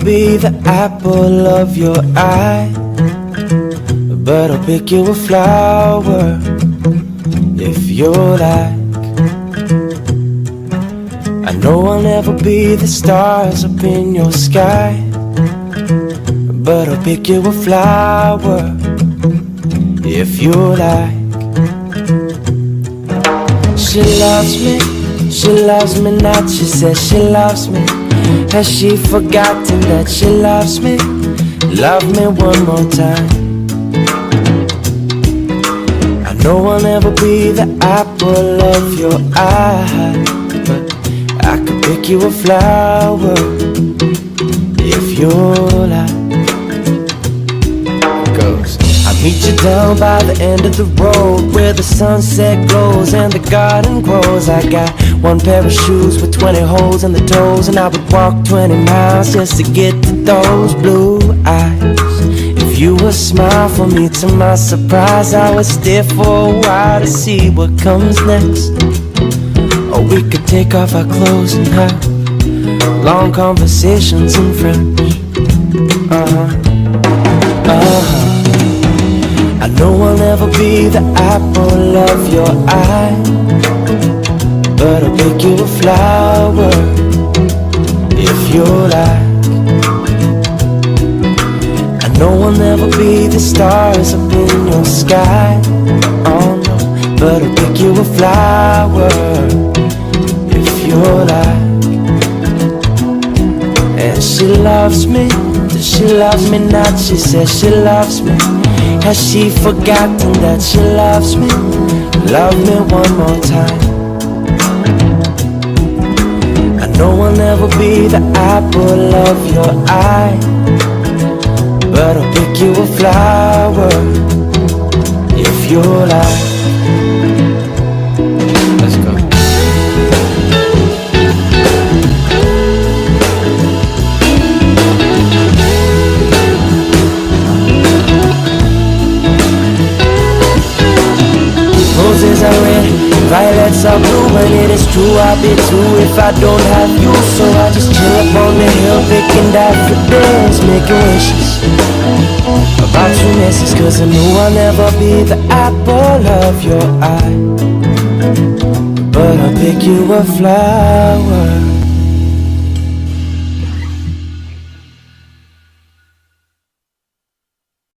be the apple of your eye, but I'll pick you a flower if you like. I know I'll never be the stars up in your sky, but I'll pick you a flower if you like. She loves me not. She says she loves me. Has she forgotten that she loves me? Love me one more time. I know I'll never be the apple of your eye, but I could pick you a flower if you like. Goes. I meet you down by the end of the road where the sunset glows and the garden grows. I got one pair of shoes with 20 holes in the toes, and I would walk 20 miles just to get to those blue eyes. If you would smile for me, to my surprise, I would stare for a while to see what comes next. Or we could take off our clothes and have long conversations in French. I know I'll never be the apple of your eye, but I'll pick you a flower if you like. I know I'll never be the stars up in your sky, oh no, but I'll pick you a flower if you like. And she loves me, she loves me not. She says she loves me. Has she forgotten that she loves me? Love me one more time. I know I'll never be the apple of your eye, but I'll pick you a flower if you like. Let's go. Roses are red, violets are blue, and it is true I'll be too if I don't have you. So I just chill up on the hill picking daffodils, making wishes about your misses, cause I know I'll never be the apple of your eye, but I'll pick you a flower